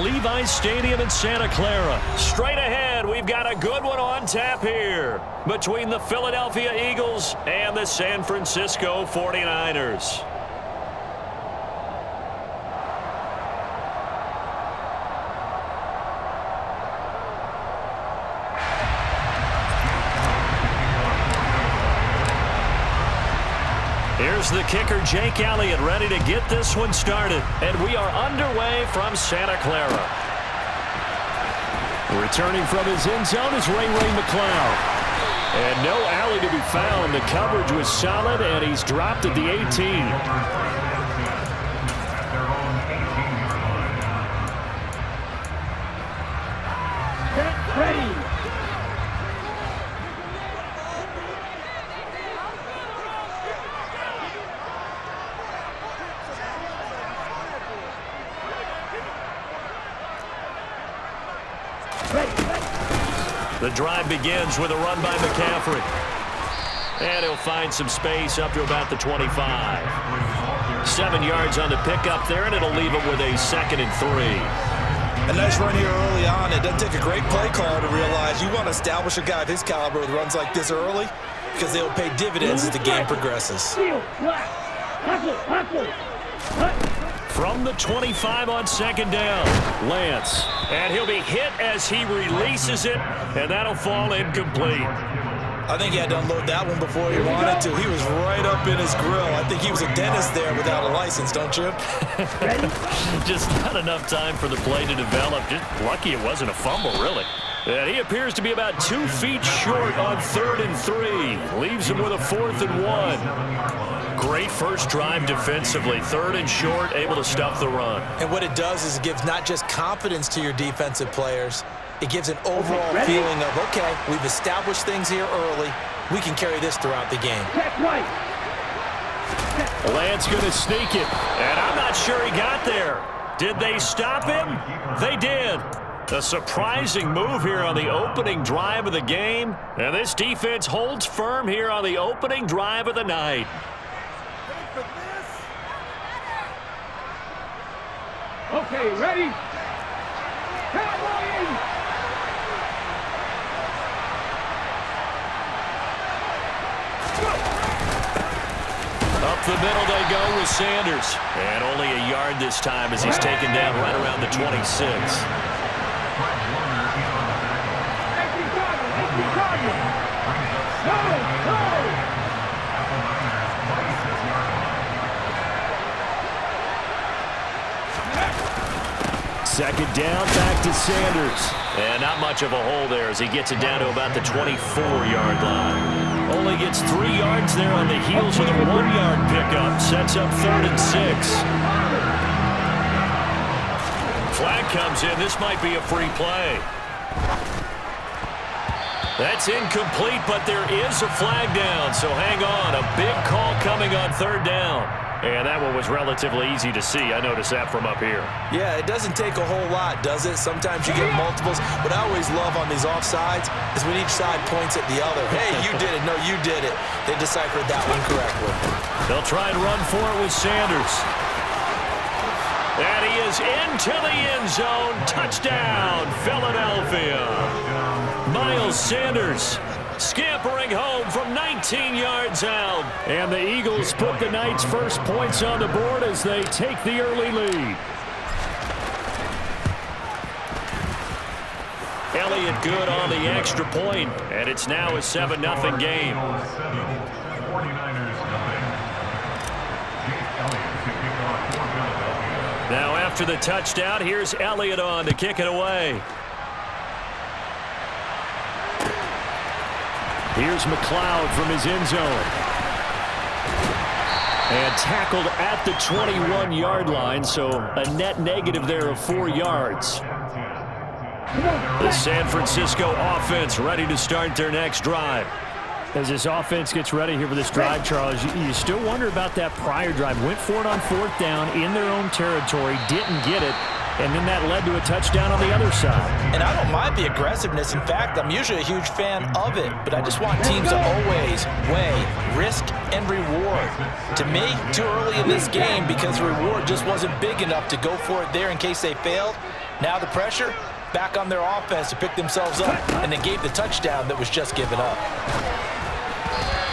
Levi's Stadium in Santa Clara. Straight ahead, we've got a good one on tap here between the Philadelphia Eagles and the San Francisco 49ers. Here's the kicker, Jake Elliott, ready to get this one started. And we are underway from Santa Clara. Returning from his end zone is Ray McCloud. And no alley to be found. The coverage was solid, and he's dropped at the 18. Get ready. The drive begins with a run by McCaffrey. And he'll find some space up to about the 25. 7 yards on the pickup there, and it'll leave him with a 2nd and 3. A nice run here early on. It doesn't take a great play caller to realize you want to establish a guy of his caliber with runs like this early because they'll pay dividends as the game progresses. From the 25 on 2nd down, Lance. And he'll be hit as he releases it, and that'll fall incomplete. I think he had to unload that one before he wanted to. He was right up in his grill. I think he was a dentist there without a license, don't you? Just not enough time for the play to develop. Just lucky it wasn't a fumble, really. And he appears to be about 2 feet short on 3rd and 3. Leaves him with a 4th and 1. Great first drive defensively. 3rd and short, able to stuff the run. And what it does is it gives not just confidence to your defensive players, it gives an overall feeling of, okay, we've established things here early. We can carry this throughout the game. Lance going to sneak it, and I'm not sure he got there. Did they stop him? They did. A surprising move here on the opening drive of the game. And this defense holds firm here on the opening drive of the night. Okay, ready? Up the middle they go with Sanders. And only a yard this time as he's taken down right around the 26. Second down, back to Sanders. And not much of a hole there as he gets it down to about the 24-yard line. Only gets 3 yards there on the heels of the 1-yard pickup. Sets up 3rd and 6. Flag comes in. This might be a free play. That's incomplete, but there is a flag down, so hang on. A big call coming on 3rd down. And that one was relatively easy to see. I noticed that from up here. Yeah, it doesn't take a whole lot, does it? Sometimes you get multiples. What I always love on these offsides is when each side points at the other. Hey, you did it. No, you did it. They deciphered that one correctly. They'll try and run for it with Sanders. And he is into the end zone. Touchdown, Philadelphia. Miles Sanders scampering home from 19 yards out. And the Eagles put the night's first points on the board as they take the early lead. Elliott good on the extra point, and it's now a 7-0 game. Now after the touchdown, here's Elliott on to kick it away. Here's McCloud from his end zone. And tackled at the 21-yard line, so a net negative there of 4 yards. The San Francisco offense ready to start their next drive. As this offense gets ready here for this drive, Charles, you still wonder about that prior drive. Went for it on 4th down in their own territory, didn't get it, and then that led to a touchdown on the other side. And I don't mind the aggressiveness. In fact, I'm usually a huge fan of it, but I just want teams to always weigh risk and reward. To me, too early in this game because the reward just wasn't big enough to go for it there in case they failed. Now the pressure back on their offense to pick themselves up and negate the touchdown that was just given up.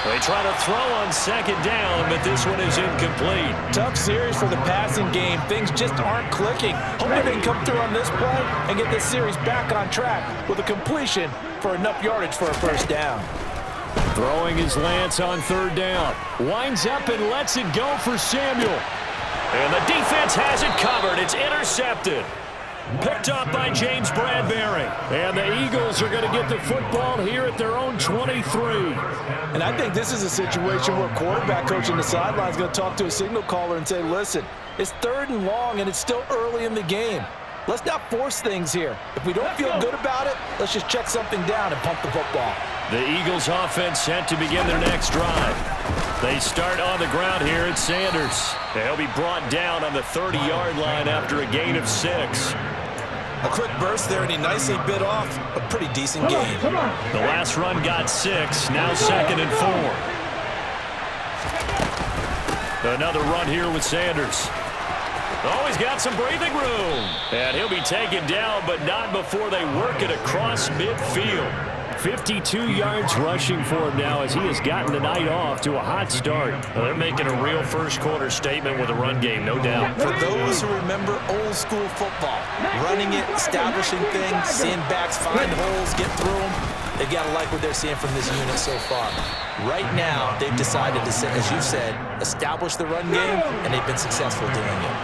They try to throw on second down, but this one is incomplete. Tough series for the passing game. Things just aren't clicking. Hoping they can come through on this play and get this series back on track with a completion for enough yardage for a first down. Throwing his Lance on third down. Winds up and lets it go for Samuel. And the defense has it covered. It's intercepted. Picked up by James Bradbury. And the Eagles are going to get the football here at their own 23. And I think this is a situation where quarterback coach on the sideline is going to talk to a signal caller and say, listen, it's 3rd and long and it's still early in the game. Let's not force things here. If we don't feel good about it, let's just check something down and pump the football. The Eagles offense set to begin their next drive. They start on the ground here at Sanders. They'll be brought down on the 30-yard line after a gain of 6. A quick burst there, and he nicely bit off a pretty decent gain. The last run got 6, now 2nd and 4. Another run here with Sanders. Oh, he's got some breathing room. And he'll be taken down, but not before they work it across midfield. 52 yards rushing for him now as he has gotten the night off to a hot start. Well, they're making a real first-quarter statement with a run game, no doubt. For those who remember old-school football, running it, establishing things, seeing backs find holes, get through them, they've got to like what they're seeing from this unit so far. Right now, they've decided to, as you said, establish the run game, and they've been successful doing it.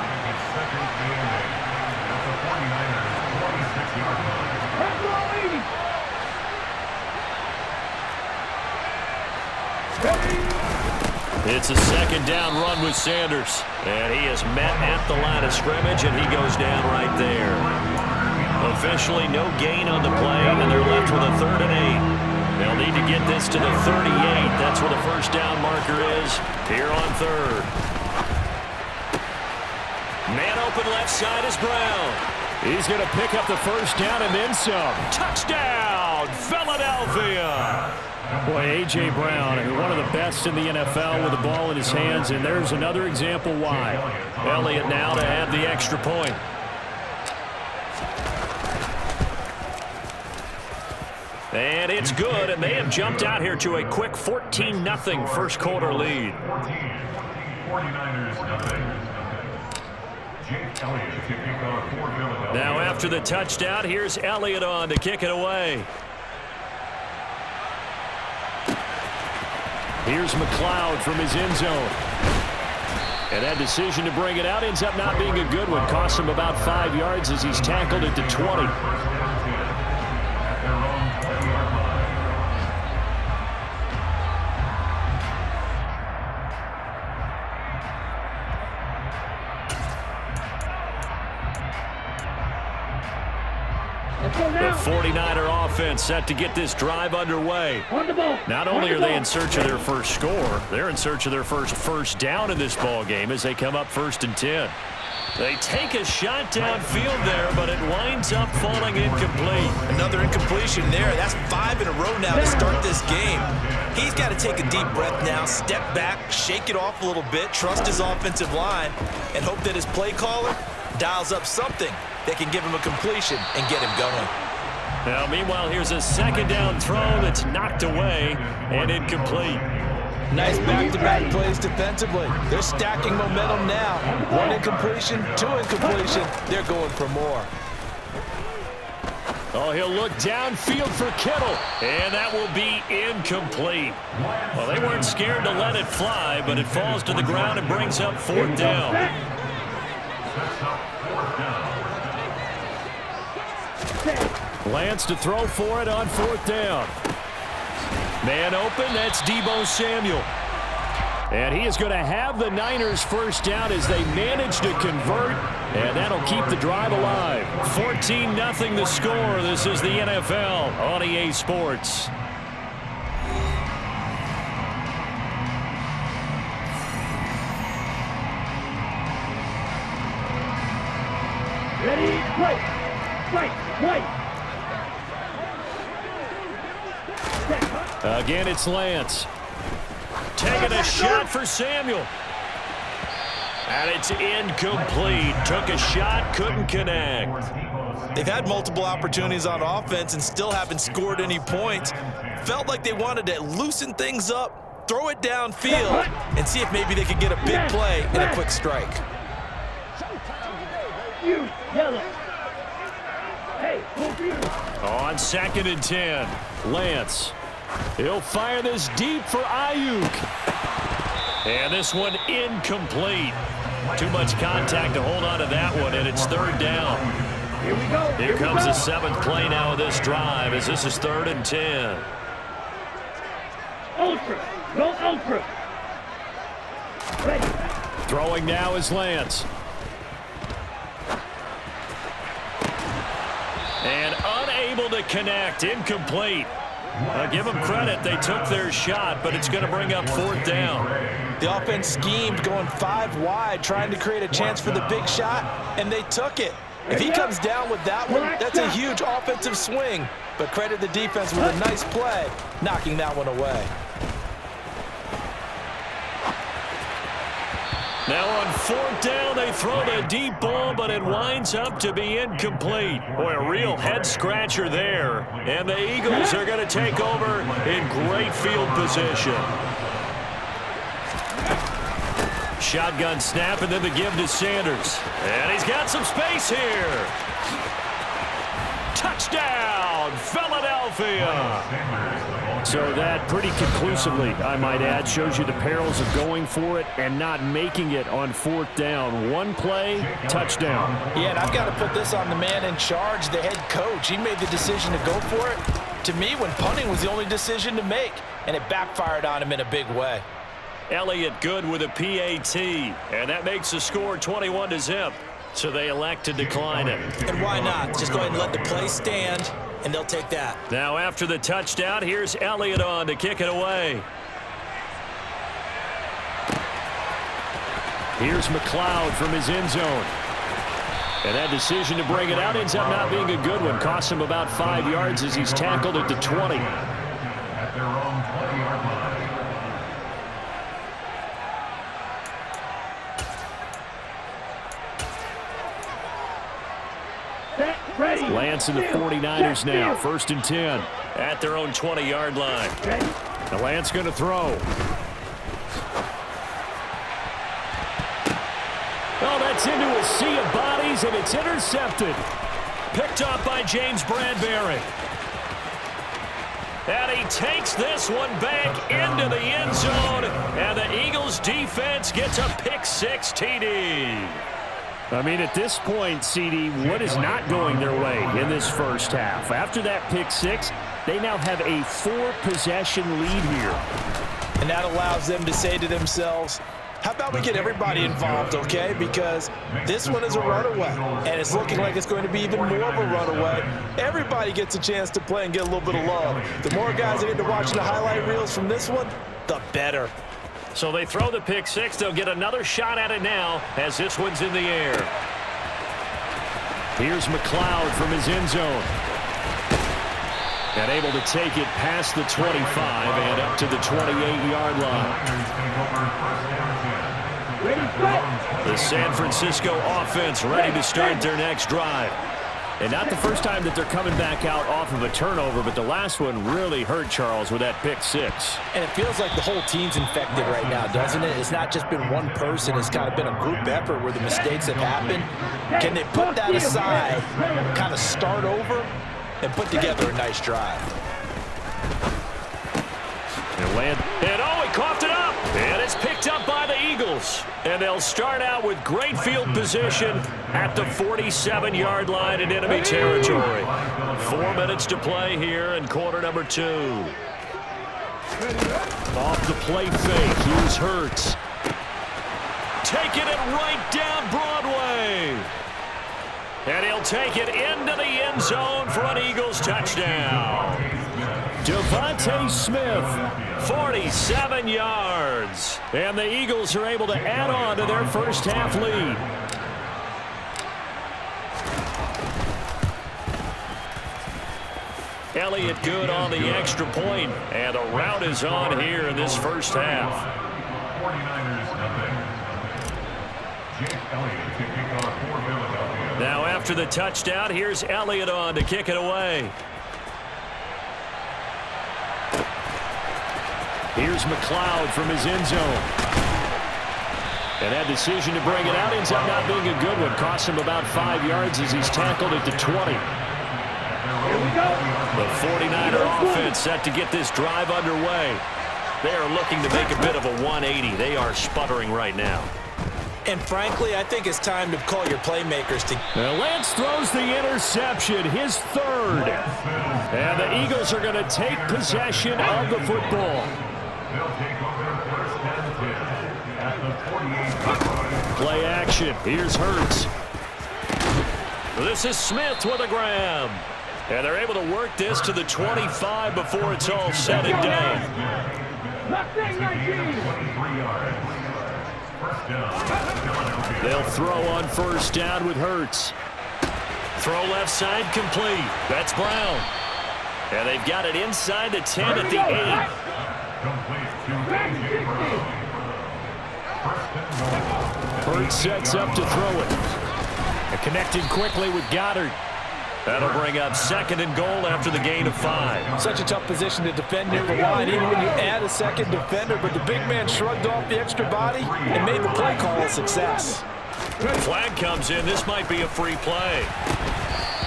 It's a second down run with Sanders. And he is met at the line of scrimmage, and he goes down right there. Officially no gain on the play, and they're left with a 3rd and 8. They'll need to get this to the 38. That's where the first down marker is here on 3rd. Man open left side is Brown. He's going to pick up the first down and then some. Touchdown, Philadelphia! Boy, A.J. Brown, one of the best in the NFL with the ball in his hands, and there's another example why. Elliott now to have the extra point. And it's good, and they have jumped out here to a quick 14-0 first-quarter lead. 49ers nothing. Now after the touchdown, here's Elliott on to kick it away. Here's McLeod from his end zone. And that decision to bring it out ends up not being a good one. Costs him about 5 yards as he's tackled at the 20. The 49er offense set to get this drive underway. Not only are they in search of their first score, they're in search of their first down in this ball game as they come up 1st and 10. They take a shot downfield there, but it winds up falling incomplete. Another incompletion there. That's 5 in a row now to start this game. He's got to take a deep breath now, step back, shake it off a little bit, trust his offensive line, and hope that his play caller dials up something that can give him a completion and get him going. Now, meanwhile, here's a second down throw that's knocked away and incomplete. Nice back-to-back plays defensively. They're stacking momentum now. 1 incompletion, 2 incompletion. They're going for more. Oh, he'll look downfield for Kittle, and that will be incomplete. Well, they weren't scared to let it fly, but it falls to the ground and brings up 4th down. Lance to throw for it on 4th down. Man open, that's Deebo Samuel. And he is going to have the Niners first down as they manage to convert, and that'll keep the drive alive. 14-0 the score. This is the NFL on EA Sports. Ready, fight! Fight! Fight! Again, it's Lance. Taking a shot for Samuel. And it's incomplete. Took a shot, couldn't connect. They've had multiple opportunities on offense and still haven't scored any points. Felt like they wanted to loosen things up, throw it downfield, and see if maybe they could get a big play and a quick strike. You, yellow. Hey, On 2nd and 10, Lance. He'll fire this deep for Ayuk. And this one incomplete. Too much contact to hold on to that one, and it's 3rd down. Here we go. Here comes the 7th play now of this drive as this is 3rd and 10. Ultra. Go ultra. Ready. Throwing now is Lance. And unable to connect. Incomplete. I'll give them credit. They took their shot, but it's going to bring up 4th down. The offense schemed going 5 wide, trying to create a chance for the big shot, and they took it. If he comes down with that one, that's a huge offensive swing. But credit the defense with a nice play, knocking that one away. Now on 4th down, they throw the deep ball, but it winds up to be incomplete. Boy, a real head-scratcher there. And the Eagles are going to take over in great field position. Shotgun snap, and then the give to Sanders. And he's got some space here. Touchdown, Philadelphia. So that pretty conclusively, I might add, shows you the perils of going for it and not making it on 4th down. One play, touchdown. Yeah, and I've got to put this on the man in charge, the head coach. He made the decision to go for it. To me, when punting was the only decision to make, and it backfired on him in a big way. Elliott good with a PAT, and that makes the score 21-0. So they elect to decline it. And why not? Just go ahead and let the play stand, and they'll take that. Now after the touchdown, here's Elliott on to kick it away. Here's McLeod from his end zone. And that decision to bring it out ends up not being a good one. Costs him about 5 yards as he's tackled at the 20. At their own 20-yard line. Lance and the 49ers now. 1st and 10. At their own 20-yard line. Now Lance going to throw. Oh, that's into a sea of bodies, and it's intercepted. Picked up by James Bradbury. And he takes this one back into the end zone. And the Eagles defense gets a pick-6 TD. I mean, at this point, CD, what is not going their way in this first half? After that pick-6, they now have a 4-possession lead here. And that allows them to say to themselves, how about we get everybody involved, okay? Because this one is a runaway, and it's looking like it's going to be even more of a runaway. Everybody gets a chance to play and get a little bit of love. The more guys that get to watching the highlight reels from this one, the better. So they throw the pick-6. They'll get another shot at it now as this one's in the air. Here's McLeod from his end zone. And able to take it past the 25 and up to the 28-yard line. The San Francisco offense ready to start their next drive. And not the first time that they're coming back out off of a turnover, but the last one really hurt Charles with that pick-6. And it feels like the whole team's infected right now, doesn't it? It's not just been one person. It's kind of been a group effort where the mistakes have happened. Can they put that aside, kind of start over, and put together a nice drive? And oh, he coughed it up. And it's picked up by the Eagles. And they'll start out with great field position at the 47-yard line in enemy territory. 4 minutes to play here in quarter number 2. Off the play fake, here's Hurts. Taking it right down Broadway. And he'll take it into the end zone for an Eagles touchdown. Devontae Smith. 47 yards. And the Eagles are able to add on to their first half lead. Elliott good on the extra point, and the rout is on here in this first half. 49ers nothing. Jake Elliott to kick off for Philadelphia. Now after the touchdown, here's Elliott on to kick it away. Here's McLeod from his end zone. And that decision to bring it out ends up not being a good one. Cost him about 5 yards as he's tackled at the 20. Here we go. The 49er offense set to get this drive underway. They are looking to make a bit of a 180. They are sputtering right now. And frankly, I think it's time to call your playmakers to... Lance throws the interception, his third. And the Eagles are going to take possession of the football. They'll take over first and 10 at the 48. Play action. Here's Hurts. This is Smith with a grab. And they're able to work this to the 25 before it's all said and done. Left thing, 19. 23 yards. First down. They'll throw on first down with Hurts. Throw left side complete. That's Brown. And they've got it inside the 10 at the 8. Complete to A.J. Brown. First and goal. Hurts sets up to throw it. And connected quickly with Goddard. That'll bring up second and goal after the gain of 5. Such a tough position to defend near the line, even when you add a second defender, but the big man shrugged off the extra body and made the play call a success. Flag comes in. This might be a free play.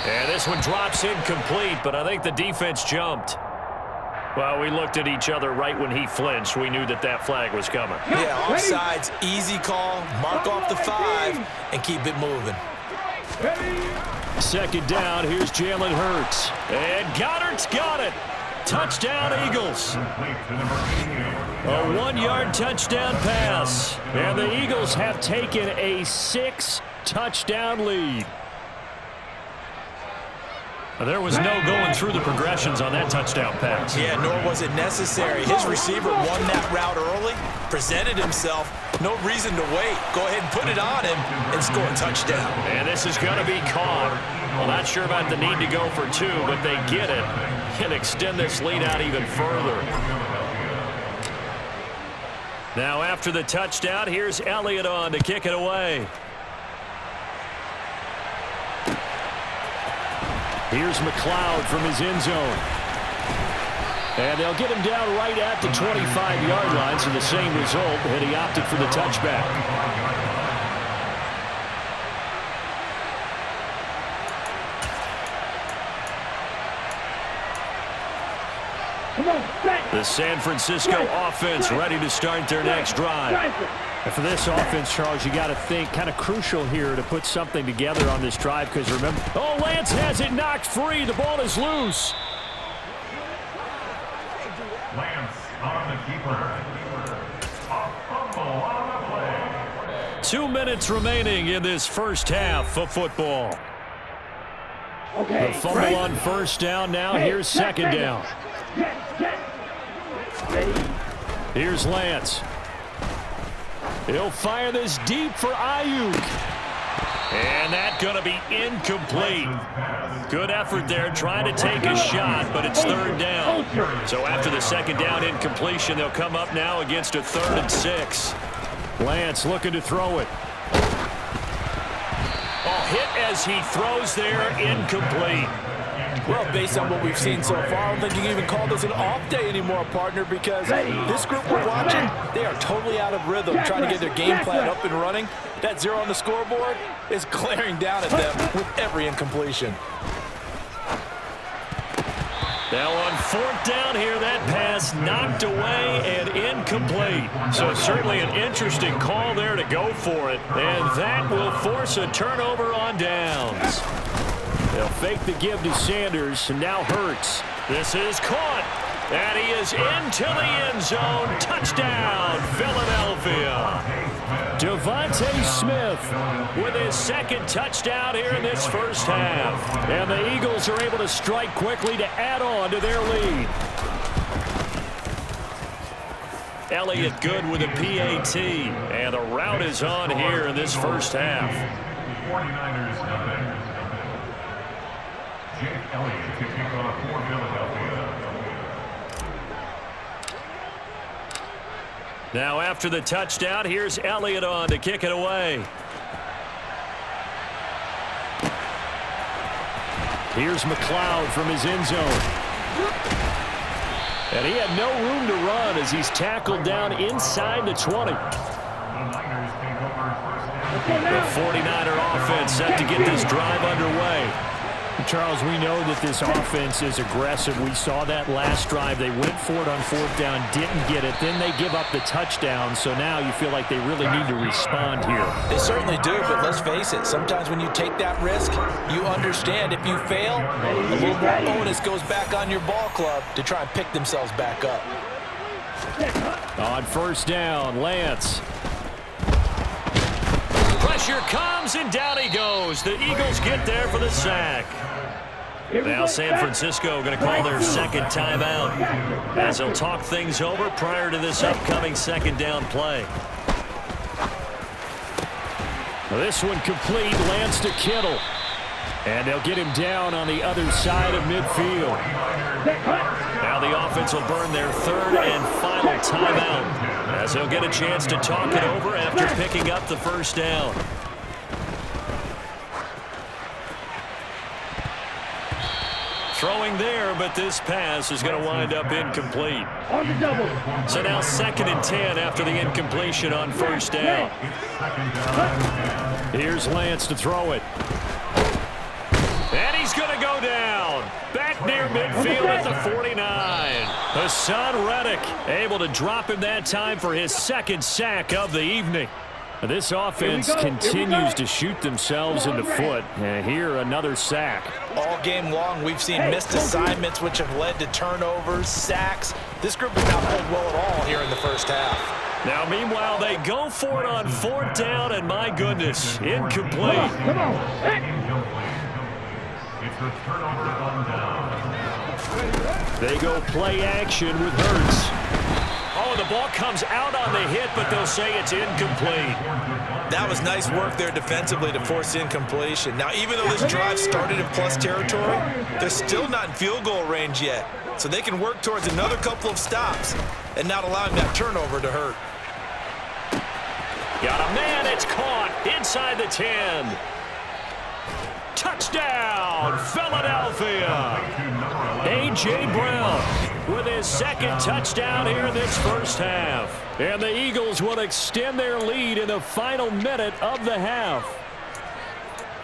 And this one drops incomplete, but I think the defense jumped. Well, we looked at each other right when he flinched. We knew that that flag was coming. Yeah, offsides, easy call, mark off the 5, and keep it moving. Second down, here's Jalen Hurts. And Goddard's got it. Touchdown, Eagles. A 1-yard touchdown pass. And the Eagles have taken a 6-touchdown lead. There was no going through the progressions on that touchdown pass. Yeah, nor was it necessary. His receiver won that route early, presented himself, no reason to wait. Go ahead and put it on him and score a touchdown. And this is going to be caught. Well, not sure about the need to go for 2, but they get it and extend this lead out even further. Now after the touchdown, here's Elliott on to kick it away. Here's McLeod from his end zone. And they'll get him down right at the 25-yard line, so the same result, and he opted for the touchback. The San Francisco offense ready to start their next drive. And for this offense, Charles, you got to think kind of crucial here to put something together on this drive because remember, oh, Lance has it knocked free. The ball is loose. Lance on the keeper. A fumble on the play. 2 minutes remaining in this first half of football. The fumble on first down now. Here's second down. Here's Lance. He'll fire this deep for Ayuk. And that's going to be incomplete. Good effort there trying to take a shot, but it's third down. So after the second down incompletion, they'll come up now against a 3rd and 6. Lance looking to throw it. Oh, hit as he throws there, incomplete. Well, based on what we've seen so far, I don't think you can even call this an off day anymore, partner, because this group we're watching, they are totally out of rhythm trying to get their game plan up and running. That 0 on the scoreboard is glaring down at them with every incompletion. Now on 4th down here, that pass knocked away and incomplete. So certainly an interesting call there to go for it. And that will force a turnover on downs. They'll fake the give to Sanders, and now Hurts. This is caught, and he is into the end zone. Touchdown, Philadelphia. Devontae Smith with his 2nd touchdown here in this first half. And the Eagles are able to strike quickly to add on to their lead. Elliott good with a PAT, and the route is on here in this first half. 49ers nothing. Jake Elliott to kick off for Philadelphia. Now after the touchdown, here's Elliott on to kick it away. Here's McLeod from his end zone. And he had no room to run as he's tackled down inside the 20. The 49er offense set to get this drive underway. Charles, we know that this offense is aggressive. We saw that last drive. They went for it on fourth down, didn't get it. Then they give up the touchdown. So now you feel like they really need to respond here. They certainly do, but let's face it. Sometimes when you take that risk, you understand if you fail, a little more onus goes back on your ball club to try and pick themselves back up. On first down, Lance. Pressure comes, and down he goes. The Eagles get there for the sack. Now San Francisco going to call their second timeout as they'll talk things over prior to this upcoming second down play. This one complete, Lance to Kittle. And they'll get him down on the other side of midfield. Now the offense will burn their third and final timeout as they'll get a chance to talk it over after picking up the first down. Throwing there, but this pass is going to wind up incomplete. So now 2nd and 10 after the incompletion on first down. Here's Lance to throw it. And he's going to go down. Back near midfield at the 49. Hassan Reddick able to drop him that time for his second sack of the evening. This offense continues to shoot themselves in the foot. And here, another sack. All game long, we've seen missed assignments, which have led to turnovers, sacks. This group has not played well at all here in the first half. Now, meanwhile, they go for it on fourth down, and my goodness, incomplete. Come on. It's the turnover on down. They go play action with Hurts. Oh, the ball comes out on the hit, but they'll say it's incomplete. That was nice work there defensively to force incompletion. Now, even though this drive started in plus territory, they're still not in field goal range yet. So they can work towards another couple of stops and not allowing that turnover to hurt. Got a man, it's caught inside the 10. Touchdown, Philadelphia. A.J. Brown with his second touchdown here in this first half. And the Eagles will extend their lead in the final minute of the half.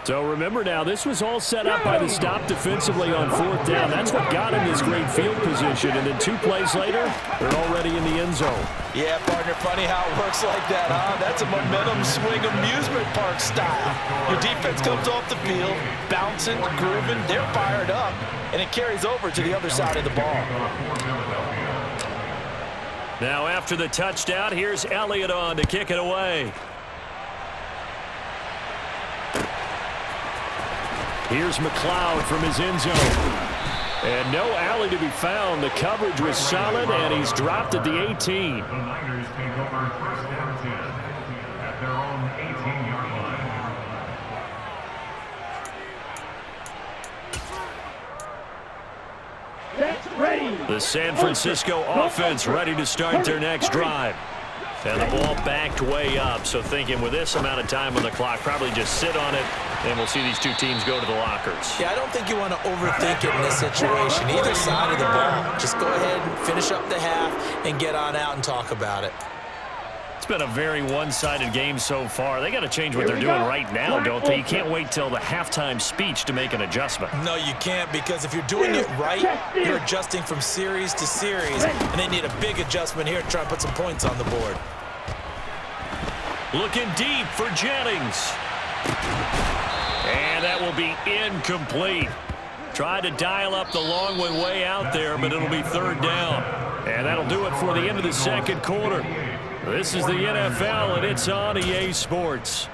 So remember now, this was all set up by the stop defensively on fourth down. That's what got him this great field position. And then 2 plays later, they're already in the end zone. Yeah, partner, funny how it works like that, huh? That's a momentum swing amusement park style. Your defense comes off the field, bouncing, grooving, they're fired up, and it carries over to the other side of the ball. Now after the touchdown, here's Elliott on to kick it away. Here's McLeod from his end zone. And no alley to be found. The coverage was solid, and he's dropped at the 18. The Niners take over first down 10 at their own 18-yard line. That's ready. The San Francisco offense ready to start their next drive. And the ball backed way up, so thinking with this amount of time on the clock, probably just sit on it, and we'll see these two teams go to the lockers. Yeah, I don't think you want to overthink it in this situation, either side of the ball. Just go ahead and finish up the half and get on out and talk about it. It's been a very one-sided game so far. They got to change what they're doing right now, don't they? You can't wait till the halftime speech to make an adjustment. No, you can't, because if you're doing it right, you're adjusting from series to series, and they need a big adjustment here to try and put some points on the board. Looking deep for Jennings. And that will be incomplete. Tried to dial up the long one way out there, but it'll be third down. And that'll do it for the end of the second quarter. This is the NFL, and it's on EA Sports.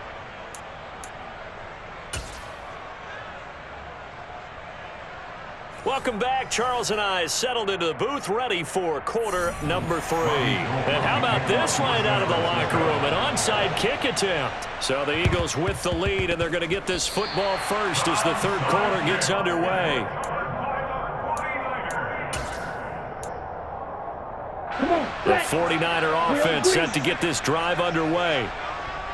Welcome back. Charles and I settled into the booth, ready for quarter number 3. And how about this right out of the locker room? An onside kick attempt. So the Eagles with the lead, and they're going to get this football first as the third quarter gets underway. The 49er offense set to get this drive underway.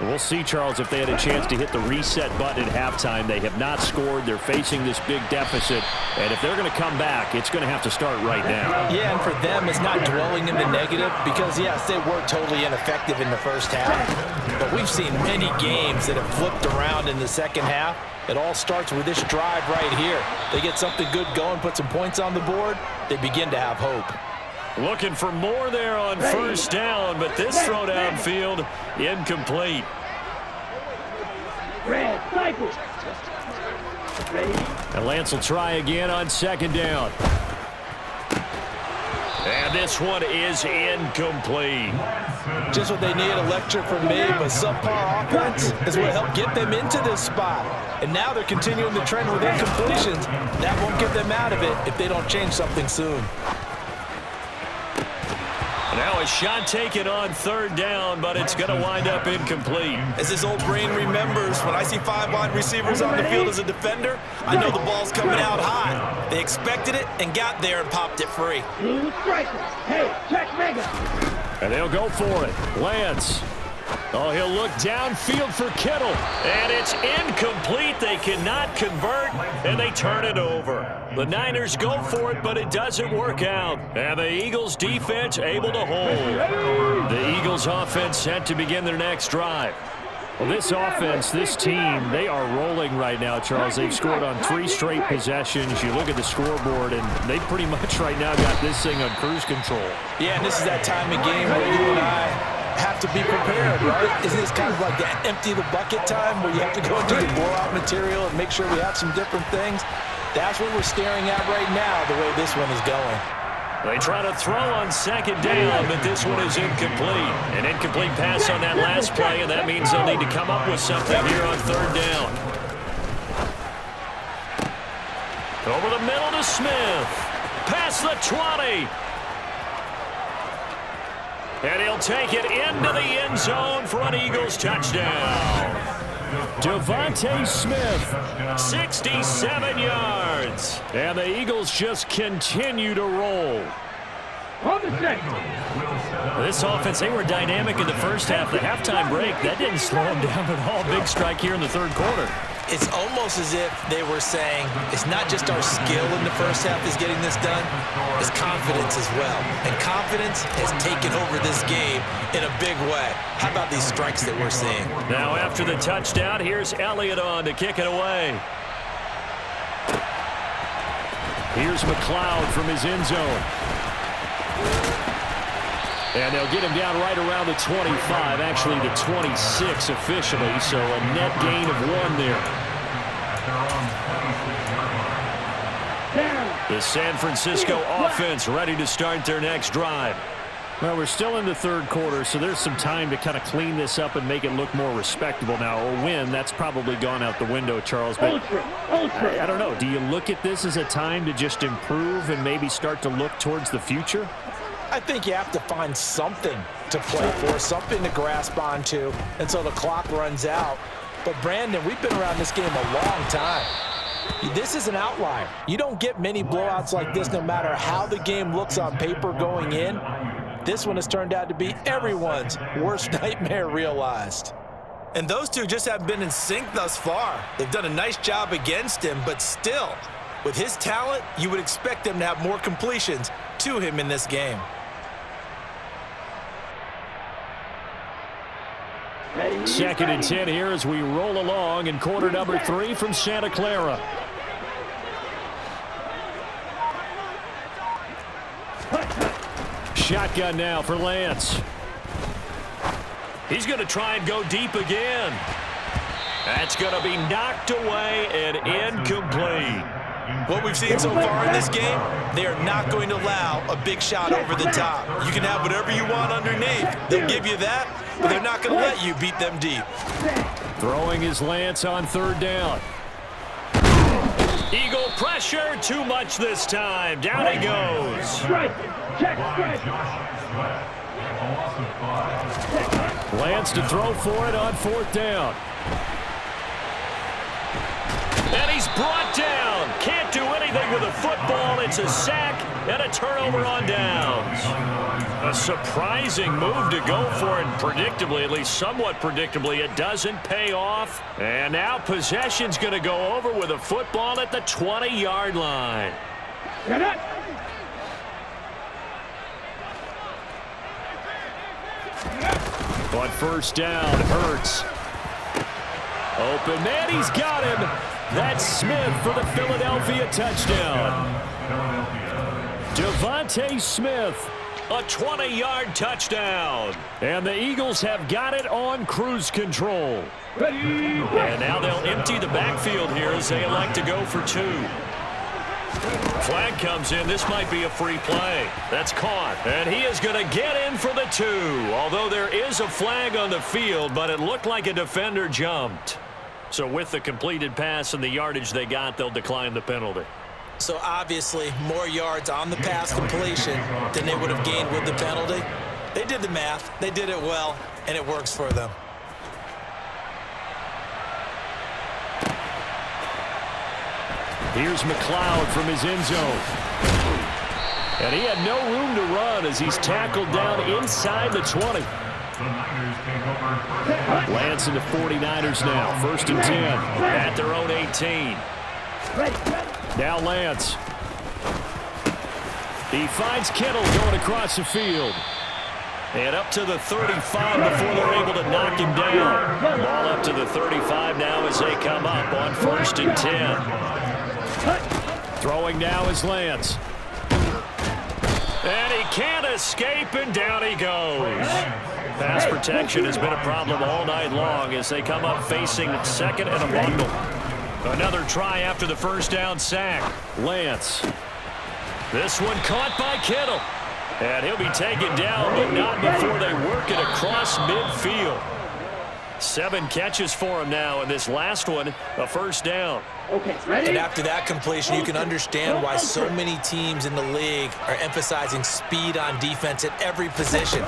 We'll see, Charles, if they had a chance to hit the reset button at halftime. They have not scored. They're facing this big deficit. And if they're going to come back, it's going to have to start right now. Yeah, and for them, it's not dwelling in the negative because, yes, they were totally ineffective in the first half. But we've seen many games that have flipped around in the second half. It all starts with this drive right here. They get something good going, put some points on the board, they begin to have hope. Looking for more there on first down, but this throw downfield incomplete. Red, cycle. And Lance will try again on second down. And this one is incomplete. Just what they need, a lecture from me, but subpar offense is what helped get them into this spot. And now they're continuing the trend with incompletions. That won't get them out of it if they don't change something soon. Now a shot taken on third down, but it's going to wind up incomplete. As his old brain remembers, when I see 5 wide receivers on the field as a defender, I know the ball's coming out high. They expected it and got there and popped it free. Blue striker. Hey, check mega. And they'll go for it. Lance. Oh, he'll look downfield for Kittle. And it's incomplete. They cannot convert, and they turn it over. The Niners go for it, but it doesn't work out. And the Eagles defense able to hold. The Eagles offense set to begin their next drive. Well, this offense, this team, they are rolling right now, Charles. They've scored on 3 straight possessions. You look at the scoreboard, and they pretty much right now got this thing on cruise control. Yeah, and this is that time of game where you and I have to be prepared, right? Isn't this kind of like that empty the bucket time where you have to go into the blowout material and make sure we have some different things? That's what we're staring at right now, the way this one is going. They try to throw on second down, but this one is incomplete. An incomplete pass on that last play, and that means they'll need to come up with something here on third down. Over the middle to Smith. Past the 20. And he'll take it into the end zone for an Eagles touchdown. Devontae Smith, 67 yards. and the Eagles just continue to roll. On the second. This offense, they were dynamic in the first half. The halftime break, that didn't slow them down at all. Big strike here in the third quarter. It's almost as if they were saying, it's not just our skill in the first half is getting this done, it's confidence as well. And confidence has taken over this game in a big way. How about these strikes that we're seeing? Now after the touchdown, here's Elliott on to kick it away. Here's McLeod from his end zone. And they'll get him down right around the 25, actually the 26 officially, so a net gain of 1 there. The San Francisco offense ready to start their next drive. Well, we're still in the third quarter, so there's some time to kind of clean this up and make it look more respectable now. A win, that's probably gone out the window, Charles. But I don't know. Do you look at this as a time to just improve and maybe start to look towards the future? I think you have to find something to play for, something to grasp onto until the clock runs out. But, Brandon, we've been around this game a long time. This is an outlier. You don't get many blowouts like this no matter how the game looks on paper going in. This one has turned out to be everyone's worst nightmare realized. And those two just haven't been in sync thus far. They've done a nice job against him, but still, with his talent, you would expect them to have more completions to him in this game. Second and 10 here as we roll along in quarter number 3 from Santa Clara. Shotgun now for Lance. He's going to try and go deep again. That's going to be knocked away and incomplete. What we've seen so far in this game, they are not going to allow a big shot over the top. You can have whatever you want underneath. They'll give you that, but they're not going to let you beat them deep. Throwing his Lance on third down. Eagle pressure, too much this time. Down he goes. Strike. Check strike. Lance to throw for it on fourth down. And he's brought down. Can't do anything running with a football. It's a sack and a turnover on downs. A surprising move to go for it. Predictably, at least somewhat predictably, it doesn't pay off. And now possession's going to go over with a football at the 20-yard line. On first down, Hurts. Open man, he's got him. That's Smith for the Philadelphia touchdown. Devontae Smith, a 20-yard touchdown. And the Eagles have got it on cruise control. And now they'll empty the backfield here as they elect to go for two. Flag comes in. This might be a free play. That's caught. And he is going to get in for the two. Although there is a flag on the field, but it looked like a defender jumped. So with the completed pass and the yardage they got, they'll decline the penalty. So obviously more yards on the pass completion than they would have gained with the penalty. They did the math. They did it well, and it works for them. Here's McLeod from his end zone. And he had no room to run as he's tackled down inside the 20. Lance in the 49ers now. 1st and 10. At their own 18. Now Lance. He finds Kittle going across the field. And up to the 35 before they're able to knock him down. Ball up to the 35 now as they come up on 1st and 10. Throwing now is Lance. And he can't escape, and down he goes. Pass protection has been a problem all night long as they come up facing second and a bundle. Another try after the first down sack. Lance. This one caught by Kittle. And he'll be taken down, but not before they work it across midfield. 7 catches for him now, and this last one, a first down. Okay, ready? And after that completion, you can understand why so many teams in the league are emphasizing speed on defense at every position.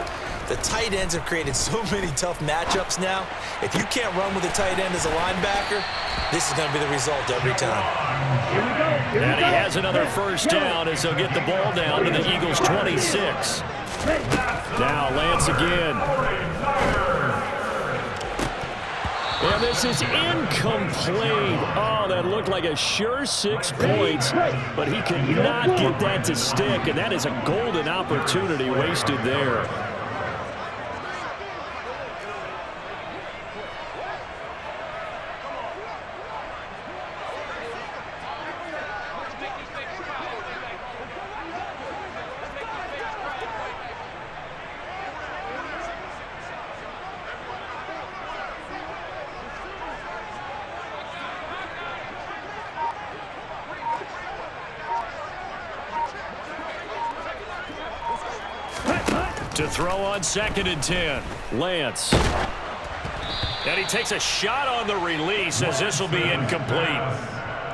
The tight ends have created so many tough matchups now. If you can't run with a tight end as a linebacker, this is going to be the result every time. And he has another first down as they'll get the ball down to the Eagles' 26. Now Lance again. And this is incomplete. Oh, that looked like a sure 6 points, but he could not get that to stick, and that is a golden opportunity wasted there. To throw on 2nd and 10. Lance. And he takes a shot on the release as this will be incomplete.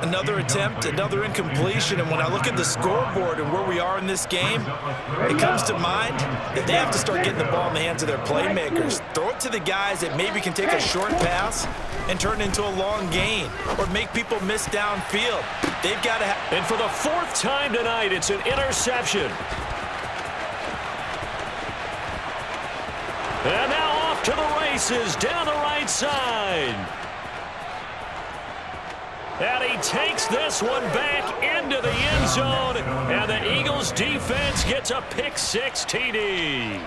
Another attempt, another incompletion, and when I look at the scoreboard and where we are in this game, it comes to mind that they have to start getting the ball in the hands of their playmakers. Throw it to the guys that maybe can take a short pass and turn it into a long gain or make people miss downfield. They've got to have... And for the 4th time tonight, it's an interception. And now off to the races down the right side. And he takes this one back into the end zone. And the Eagles defense gets a pick-6 TD.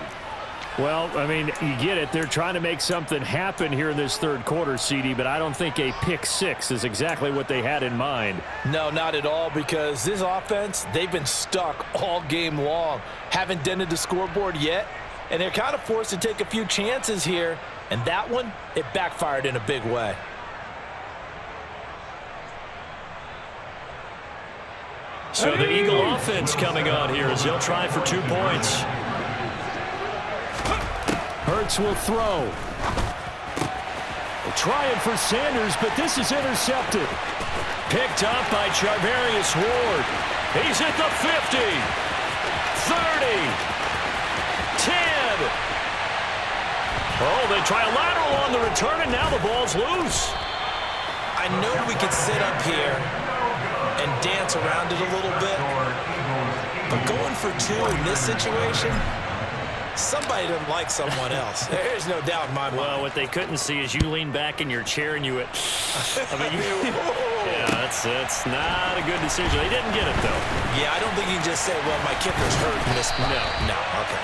Well, I mean, you get it. They're trying to make something happen here in this third quarter, CD, but I don't think a pick-6 is exactly what they had in mind. No, not at all, because this offense, they've been stuck all game long. Haven't dented the scoreboard yet. And they're kind of forced to take a few chances here. And that one, it backfired in a big way. So the Eagle offense coming on here as they'll try for 2 points. Hurts will throw. Trying for Sanders, but this is intercepted. Picked up by Charvarius Ward. He's at the 50. 30. 10. Oh, they try a lateral on the return, and now the ball's loose. I know we could sit up here and dance around it a little bit. But going for 2 in this situation, somebody doesn't like someone else. There's no doubt in my mind. Well, what they couldn't see is you lean back in your chair and you went, I mean, yeah, that's not a good decision. They didn't get it, though. Yeah, I don't think you can just say, well, my kicker's hurt in this spot. No, okay.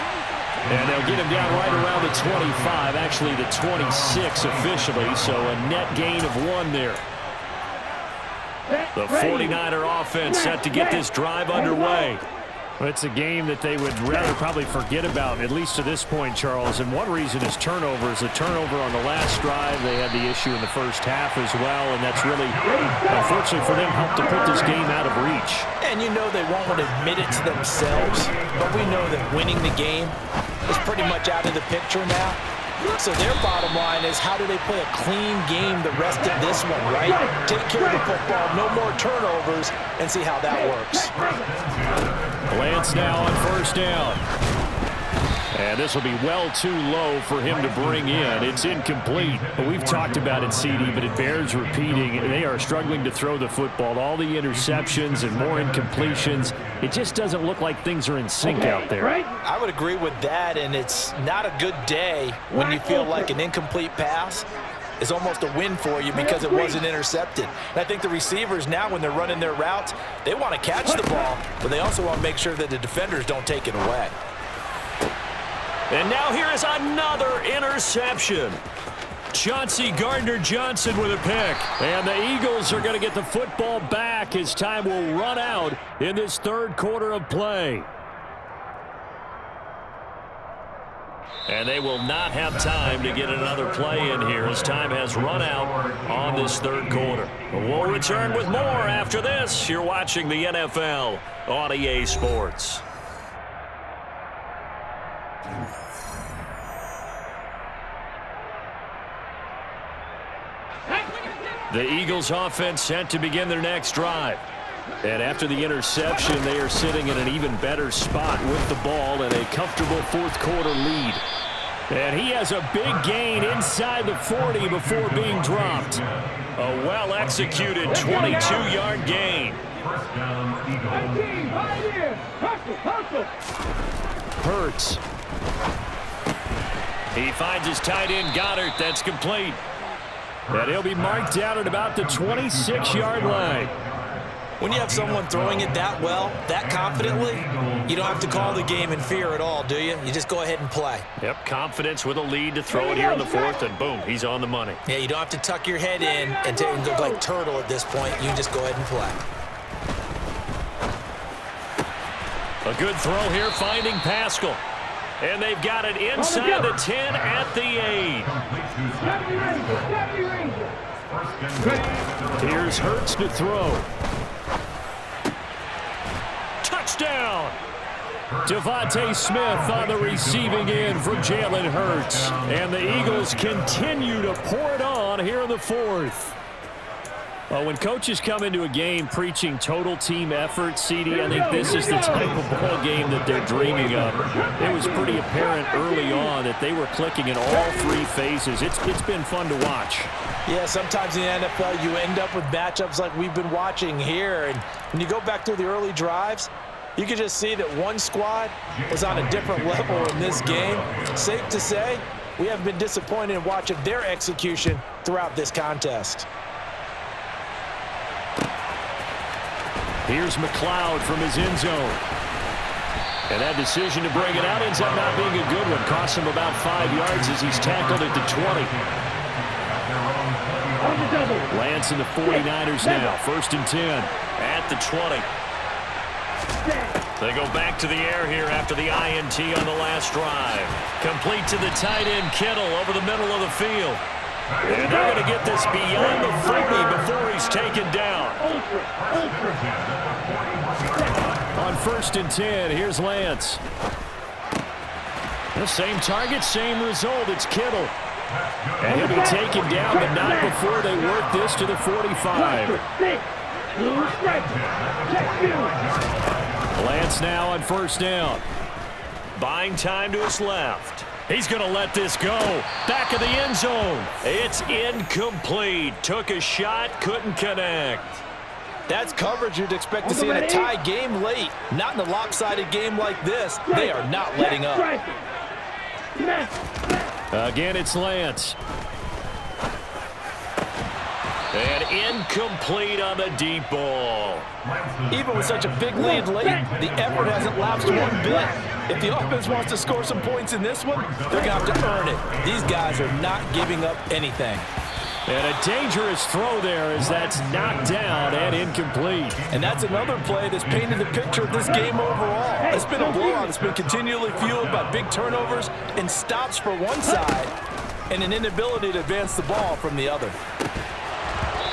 And they'll get him down right around the 25, actually the 26 officially, so a net gain of 1 there. The 49er offense set to get this drive underway. It's a game that they would rather probably forget about, at least to this point, Charles. And one reason is turnovers. The turnover on the last drive, they had the issue in the first half as well, and that's really, unfortunately for them, helped to put this game out of reach. And you know they won't want to admit it to themselves, but we know that winning the game is pretty much out of the picture now. So their bottom line is, how do they play a clean game the rest of this one, right? Take care of the football, no more turnovers, and see how that works. Lance now on first down. And this will be well too low for him to bring in. It's incomplete. We've talked about it, CD, but it bears repeating. They are struggling to throw the football. All the interceptions and more incompletions. It just doesn't look like things are in sync out there. I would agree with that, and it's not a good day when you feel like an incomplete pass is almost a win for you because it wasn't intercepted. And I think the receivers now, when they're running their routes, they want to catch the ball, but they also want to make sure that the defenders don't take it away. And now here is another interception. Chauncey Gardner-Johnson with a pick. And the Eagles are going to get the football back as time will run out in this third quarter of play. And they will not have time to get another play in here as time has run out on this third quarter. We'll return with more after this. You're watching the NFL on EA Sports. The Eagles offense set to begin their next drive. And after the interception, they are sitting in an even better spot with the ball and a comfortable fourth quarter lead. And he has a big gain inside the 40 before being dropped. A well-executed 22-yard gain. Hurts. He finds his tight end, Goddard. That's complete. And he'll be marked down at about the 26-yard line. When you have someone throwing it that well, that confidently, you don't have to call the game in fear at all, do you? You just go ahead and play. Yep, confidence with a lead to throw it here in the fourth, and boom, he's on the money. Yeah, you don't have to tuck your head in and go like turtle at this point. You just go ahead and play. A good throw here, finding Pascal. And they've got it inside the 10 at the 8. Here's Hurts to throw. Touchdown! Devontae Smith on the receiving end for Jalen Hurts. And the Eagles continue to pour it on here in the fourth. Well, when coaches come into a game preaching total team effort, CD, I think this is the type of ball game that they're dreaming of. It was pretty apparent early on that they were clicking in all three phases. It's been fun to watch. Yeah, sometimes in the NFL you end up with matchups like we've been watching here. And when you go back through the early drives, you can just see that one squad was on a different level in this game. Safe to say, we haven't been disappointed in watching their execution throughout this contest. Here's McLeod from his end zone. And that decision to bring it out ends up not being a good one. Costs him about 5 yards as he's tackled at the 20. Lance and the 49ers now. 1st and 10. At the 20. They go back to the air here after the INT on the last drive. Complete to the tight end, Kittle, over the middle of the field. And they're going to get this beyond the 40 before he's taken down. On 1st and 10, here's Lance. The same target, same result. It's Kittle. And he'll be taken down, but not before they work this to the 45. Lance now on 1st down. Buying time to his left. He's going to let this go. Back of the end zone. It's incomplete. Took a shot, couldn't connect. That's coverage you'd expect to see in a tie game late. Not in a lopsided game like this. They are not letting up. Again, it's Lance. And incomplete on the deep ball. Even with such a big lead late, the effort hasn't lapsed one bit. If the offense wants to score some points in this one, they're going to have to earn it. These guys are not giving up anything. And a dangerous throw there as that's knocked down and incomplete. And that's another play that's painted the picture of this game overall. It's been a blowout. It's been continually fueled by big turnovers and stops for one side and an inability to advance the ball from the other.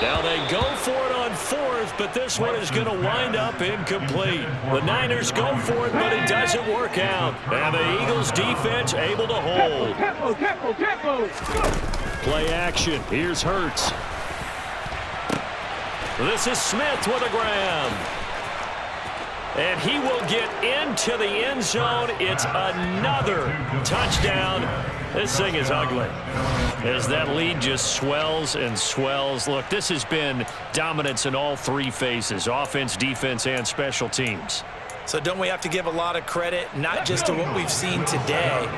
Now they go for it on fourth, but this one is going to wind up incomplete. The Niners go for it, but it doesn't work out. And the Eagles defense able to hold. Play action. Here's Hurts. This is Smith with a grab. And he will get into the end zone. It's another touchdown. This thing is ugly as that lead just swells and swells. Look, this has been dominance in all three phases, offense, defense, and special teams. So don't we have to give a lot of credit, not just to what we've seen today,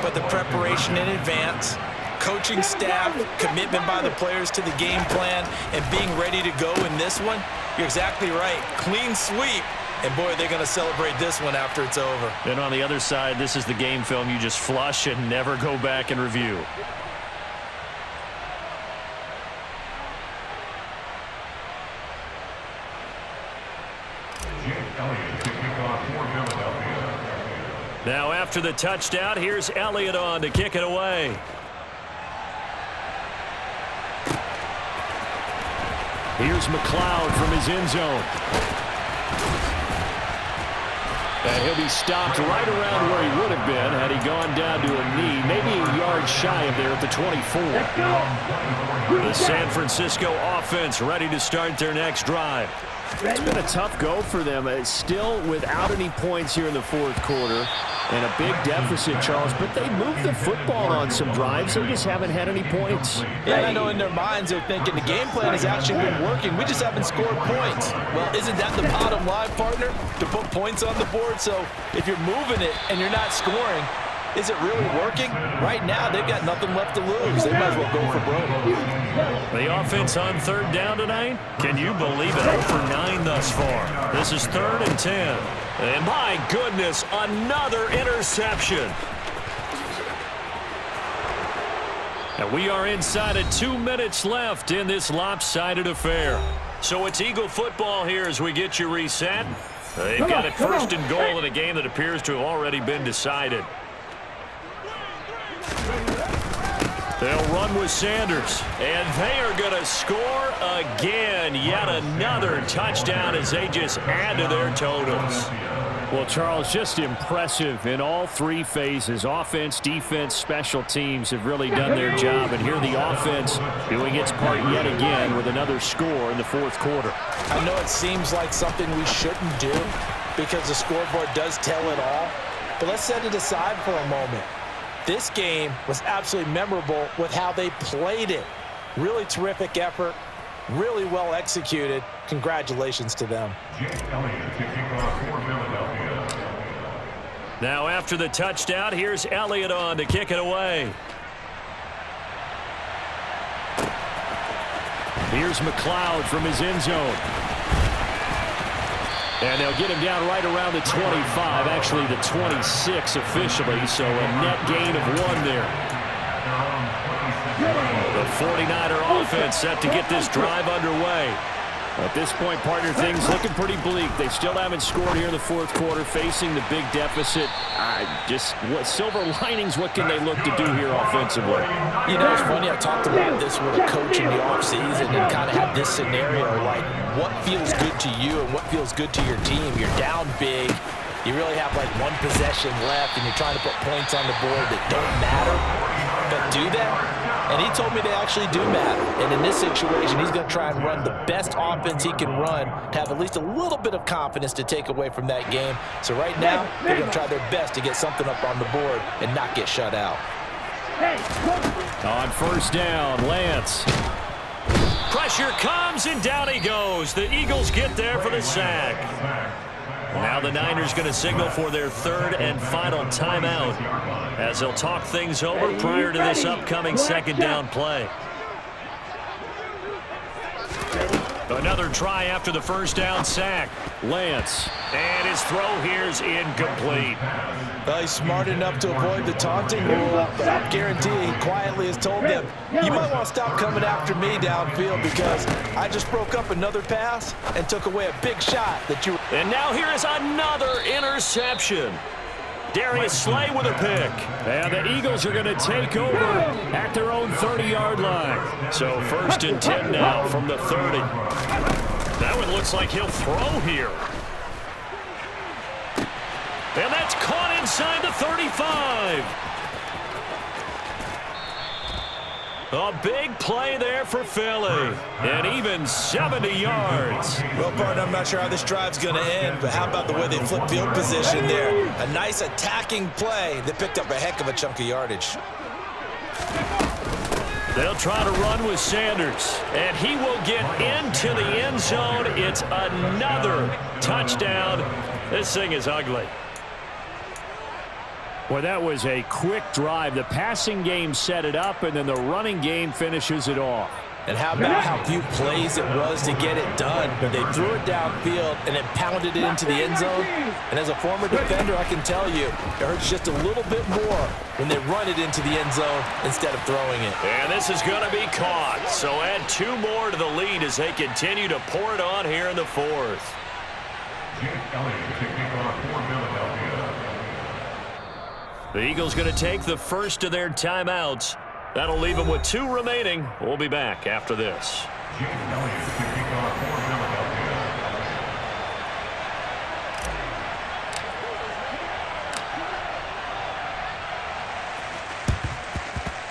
but the preparation in advance, coaching staff, commitment by the players to the game plan, and being ready to go in this one? You're exactly right. Clean sweep. And, boy, they're going to celebrate this one after it's over. And on the other side, this is the game film you just flush and never go back and review. Now after the touchdown, here's Elliott on to kick it away. Here's McLeod from his end zone. And he'll be stopped right around where he would have been had he gone down to a knee, maybe a yard shy of there at the 24. The San Francisco offense ready to start their next drive. It's been a tough go for them. Still without any points here in the fourth quarter and a big deficit, Charles, but they moved the football on some drives. They just haven't had any points. Yeah, I know in their minds they're thinking the game plan has actually been working. We just haven't scored points. Well, isn't that the bottom line, partner? To put points on the board? So if you're moving it and you're not scoring, is it really working? Right now, they've got nothing left to lose. They might as well go for broke. The offense on third down tonight? Can you believe it? 0 for 9 thus far. This is 3rd and 10. And my goodness, another interception. And we are inside of 2 minutes left in this lopsided affair. So it's Eagle football here as we get you reset. They've got it 1st and goal in a game that appears to have already been decided. They'll run with Sanders, and they are going to score again. Yet another touchdown as they just add to their totals. Well, Charles, just impressive in all three phases. Offense, defense, special teams have really done their job. And here the offense doing its part yet again with another score in the fourth quarter. I know it seems like something we shouldn't do because the scoreboard does tell it all. But let's set it aside for a moment. This game was absolutely memorable with how they played it. Really terrific effort, really well executed. Congratulations to them. Now after the touchdown, here's Elliott on to kick it away. Here's McLeod from his end zone. And they'll get him down right around the 25, actually the 26 officially, so a net gain of 1 there. The 49er offense set to get this drive underway. At this point, partner, things looking pretty bleak. They still haven't scored here in the fourth quarter, facing the big deficit. What silver linings, what can they look to do here offensively? You know, it's funny, I talked about this with a coach in the offseason and kind of had this scenario, like what feels good to you and what feels good to your team. You're down big. You really have like 1 possession left, and you're trying to put points on the board that don't matter, but do that. And he told me they actually do matter. And in this situation, he's going to try and run the best offense he can run to have at least a little bit of confidence to take away from that game. So right now, they're going to try their best to get something up on the board and not get shut out. On first down, Lance. Pressure comes, and down he goes. The Eagles get there for the sack. Now the Niners going to signal for their third and final timeout as they'll talk things over prior to this upcoming second down play. Another try after the first down sack. Lance. And his throw here is incomplete. Well, he's smart enough to avoid the taunting rule, but I guarantee he quietly has told them, you might want to stop coming after me downfield because I just broke up another pass and took away a big shot that you... And now here is another interception. Darius Slay with a pick. And the Eagles are going to take over at their own 30-yard line. So 1st and 10 now from the 30. That one looks like he'll throw here. And that's caught inside the 35. A big play there for Philly. And even 70 yards. Well, partner, I'm not sure how this drive's going to end, but how about the way they flip field position there? A nice attacking play that picked up a heck of a chunk of yardage. They'll try to run with Sanders, and he will get into the end zone. It's another touchdown. This thing is ugly. Well, that was a quick drive. The passing game set it up, and then the running game finishes it off. And how about how few plays it was to get it done? But they threw it downfield and then pounded it into the end zone. And as a former defender, I can tell you, it hurts just a little bit more when they run it into the end zone instead of throwing it. And this is going to be caught. So add 2 more to the lead as they continue to pour it on here in the 4th. The Eagles going to take the first of their timeouts. That'll leave them with 2 remaining. We'll be back after this.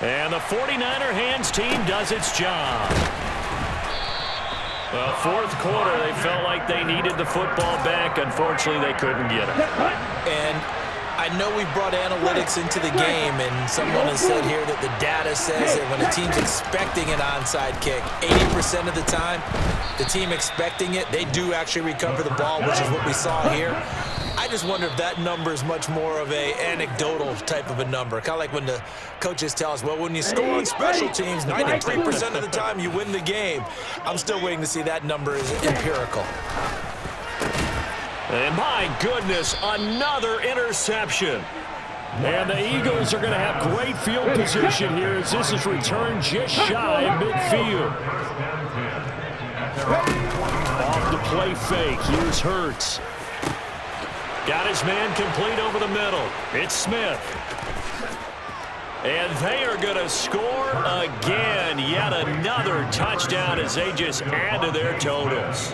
And the 49er hands team does its job. Well, 4th quarter, they felt like they needed the football back. Unfortunately, they couldn't get it. And I know we brought analytics into the game, and someone has said here that the data says that when a team's expecting an onside kick, 80% of the time, the team expecting it, they do actually recover the ball, which is what we saw here. I just wonder if that number is much more of a anecdotal type of a number. Kind of like when the coaches tell us, well, when you score on special teams, 93% of the time you win the game. I'm still waiting to see that number is empirical. And my goodness, another interception. And the Eagles are going to have great field position here as this is returned just shy of midfield. Off the play fake. Here's Hurts. Got his man complete over the middle. It's Smith. And they are going to score again. Yet another touchdown as they just add to their totals.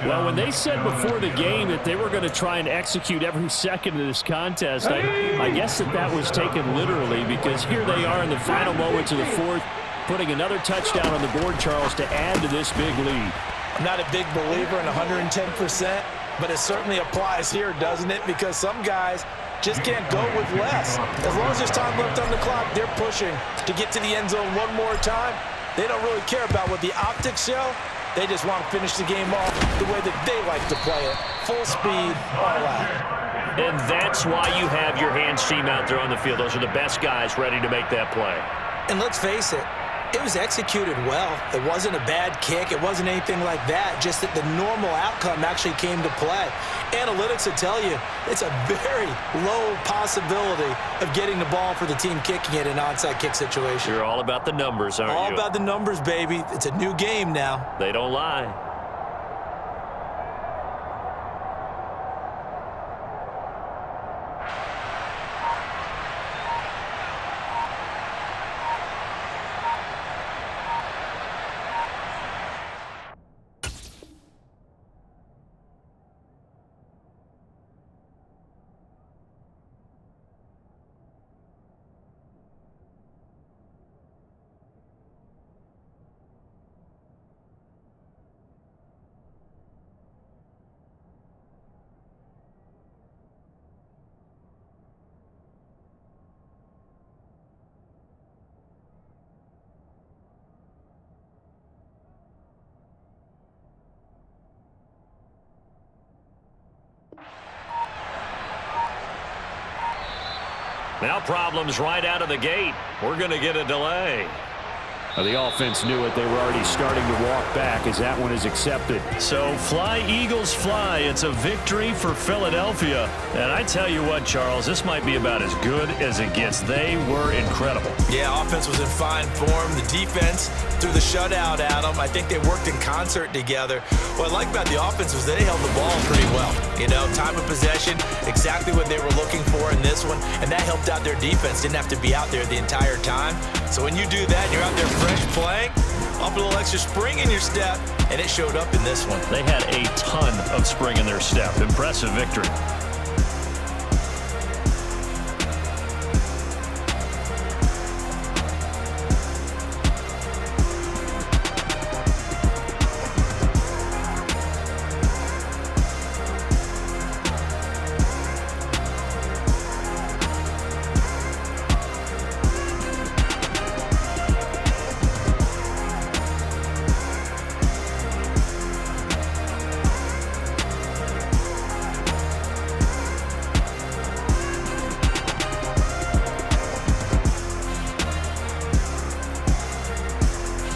Well, when they said before the game that they were going to try and execute every second of this contest, I guess that was taken literally because here they are in the final moments of the 4th, putting another touchdown on the board, Charles, to add to this big lead. I'm not a big believer in 110%, but it certainly applies here, doesn't it? Because some guys just can't go with less. As long as there's time left on the clock, they're pushing to get to the end zone one more time. They don't really care about what the optics show. They just want to finish the game off the way that they like to play it. Full speed, all out. And that's why you have your hands team out there on the field. Those are the best guys ready to make that play. And let's face it, it was executed well. It wasn't a bad kick. It wasn't anything like that. Just that the normal outcome actually came to play. Analytics will tell you it's a very low possibility of getting the ball for the team kicking it in an onside kick situation. You're all about the numbers, aren't you? All about the numbers, baby. It's a new game now. They don't lie. Now problems right out of the gate. We're going to get a delay. The offense knew it. They were already starting to walk back as that one is accepted. So fly, Eagles, fly. It's a victory for Philadelphia. And I tell you what, Charles, this might be about as good as it gets. They were incredible. Yeah, offense was in fine form. The defense threw the shutout at them. I think they worked in concert together. What I like about the offense was they held the ball pretty well. You know, time of possession, exactly what they were looking for in this one. And that helped out their defense. Didn't have to be out there the entire time. So when you do that, you're out there fresh playing, up a little extra spring in your step, and it showed up in this one. They had a ton of spring in their step. Impressive victory.